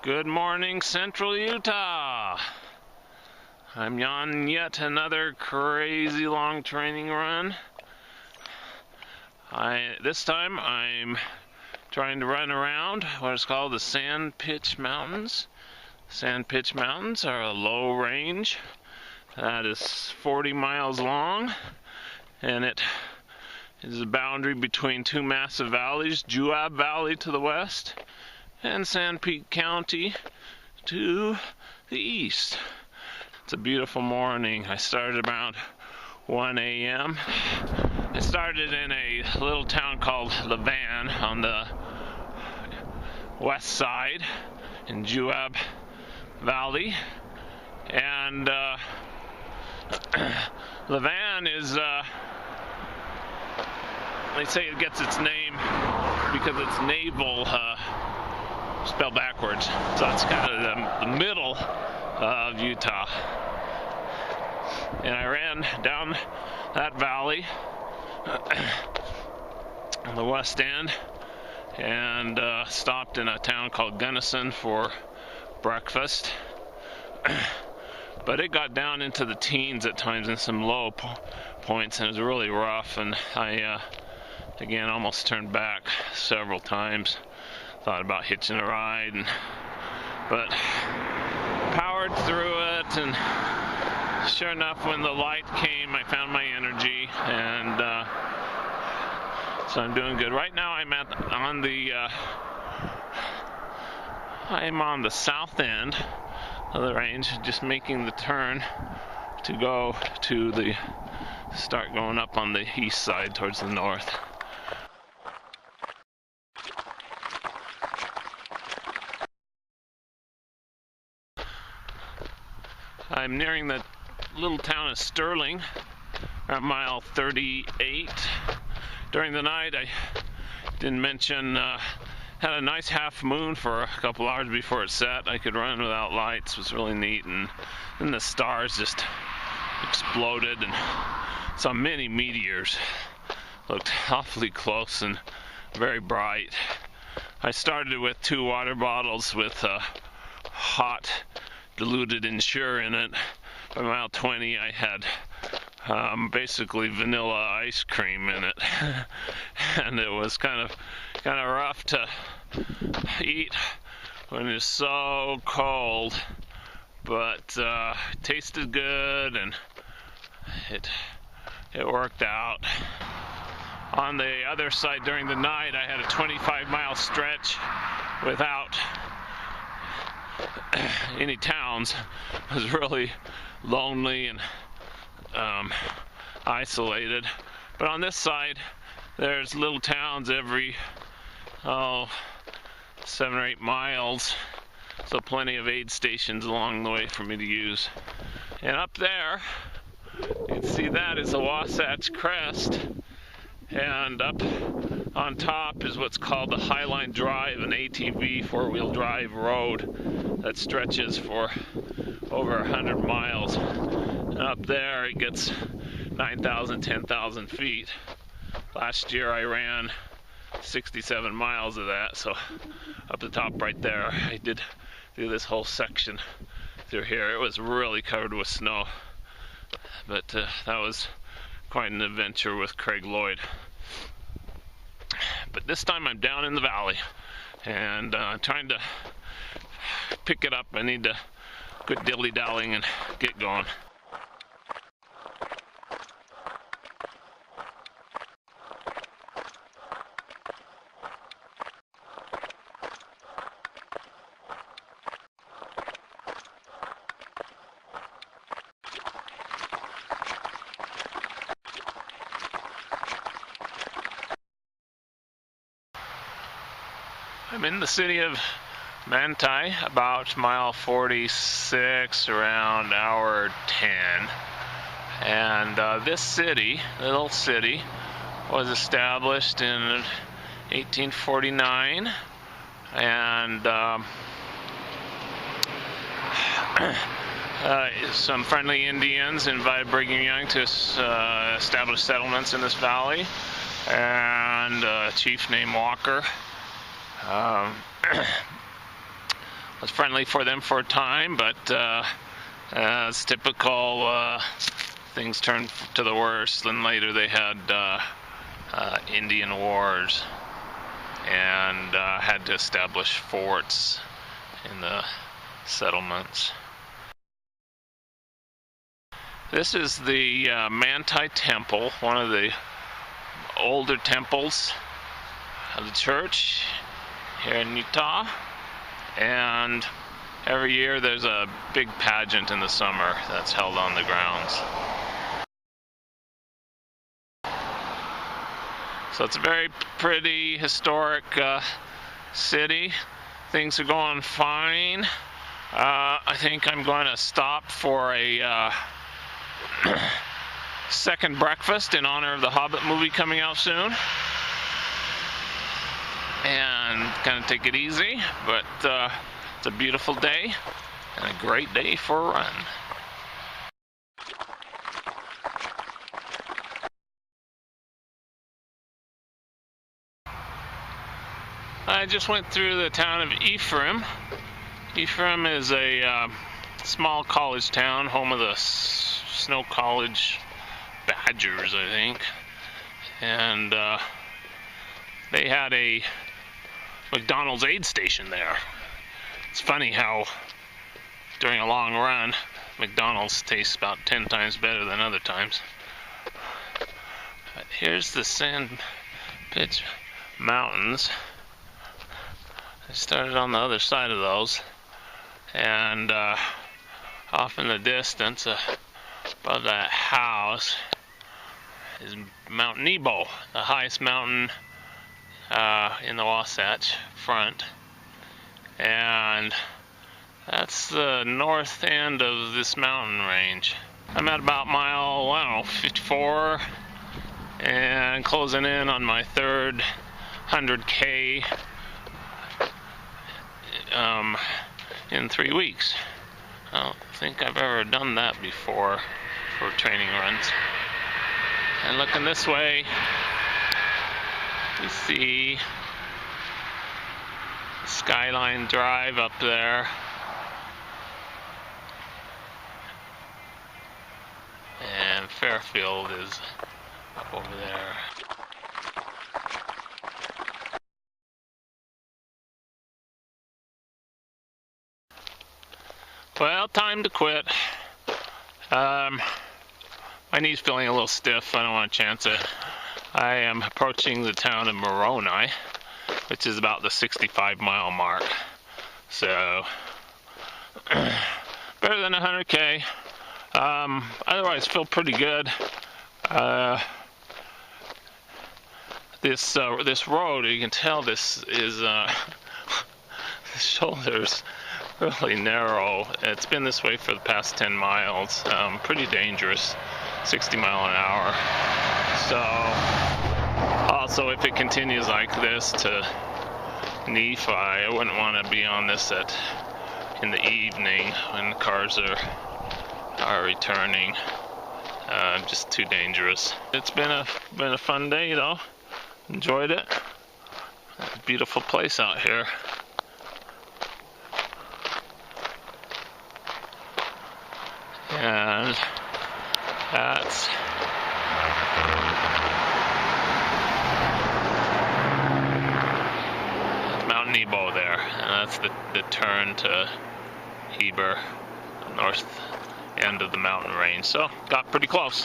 Good morning, Central Utah. I'm on yet another crazy long training run. This time I'm trying to run around what is called the Sand Pitch Mountains. Sand Pitch Mountains are a low range that is 40 miles long, and it is a boundary between two massive valleys, Juab Valley to the west and Sand Peak County to the east. It's a beautiful morning. I started about 1 a.m. I started in a little town called Levan on the west side in Juab Valley, and Levan is they say it gets its name because it's navel spelled backwards, so it's kind of the middle of Utah. And I ran down that valley on the west end and stopped in a town called Gunnison for breakfast. But it got down into the teens at times in some low points, and it was really rough, and I again almost turned back several times. Thought about hitching a ride, but powered through it, and sure enough, when the light came, I found my energy, and so I'm doing good. Right now I'm on the south end of the range, just making the turn to start going up on the east side towards the north. I'm nearing the little town of Sterling at mile 38. During the night, I didn't mention, had a nice half moon for a couple hours before it set. I could run without lights. It was really neat, and then the stars just exploded, and saw many meteors. Looked awfully close and very bright. I started with 2 water bottles with hot diluted Ensure in it. By mile 20 I had basically vanilla ice cream in it, and it was kind of rough to eat when it's so cold, but it tasted good, and it worked out. On the other side, during the night, I had a 25-mile stretch without any towns. It was really lonely and isolated. But on this side, there's little towns every 7 or 8 miles, so plenty of aid stations along the way for me to use. And up there, you can see that is the Wasatch Crest, and up on top is what's called the Highline Drive, an ATV 4-wheel drive road that stretches for over 100 miles. And up there it gets 9,000, 10,000 feet. Last year I ran 67 miles of that, so up the top right there I did do this whole section through here. It was really covered with snow, but that was quite an adventure with Craig Lloyd. But this time I'm down in the valley, and trying to pick it up. I need to quit dilly-dallying and get going. I'm in the city of Manti, about mile 46, around hour 10. And this city, little city, was established in 1849, and some friendly Indians invited Brigham Young to establish settlements in this valley, and a chief named Walker was friendly for them for a time, but as typical, things turned to the worse. Then later they had Indian wars and had to establish forts in the settlements. This is the Manti Temple, one of the older temples of the church here in Utah, and every year there's a big pageant in the summer that's held on the grounds. So it's a very pretty historic city. Things are going fine. I think I'm going to stop for a second breakfast in honor of the Hobbit movie coming out soon, and kind of take it easy, but it's a beautiful day and a great day for a run. I just went through the town of Ephraim. Ephraim is a small college town, home of the Snow College Badgers, I think, and they had a McDonald's aid station there. It's funny how during a long run McDonald's tastes about 10 times better than other times. But here's the Sandpit Mountains. I started on the other side of those, and off in the distance above that house is Mount Nebo, the highest mountain in the Wasatch Front, and that's the north end of this mountain range. I'm at about mile, I don't know, 54, and closing in on my third 100K in 3 weeks. I don't think I've ever done that before for training runs. And looking this way, you see Skyline Drive up there. And Fairfield is up over there. Well, time to quit. My knee's feeling a little stiff. I don't want to chance it. I am approaching the town of Moroni, which is about the 65-mile mark. So, better than 100K. Otherwise, feel pretty good. This road, you can tell this is the shoulders really narrow. It's been this way for the past 10 miles. Pretty dangerous, 60 mile an hour. So also, if it continues like this to Nephi, I wouldn't want to be on this in the evening when the cars are returning. Just too dangerous. It's been a fun day though. Enjoyed it. Beautiful place out here. And that's Mount Nebo there, and that's the turn to Heber, north end of the mountain range. So got pretty close.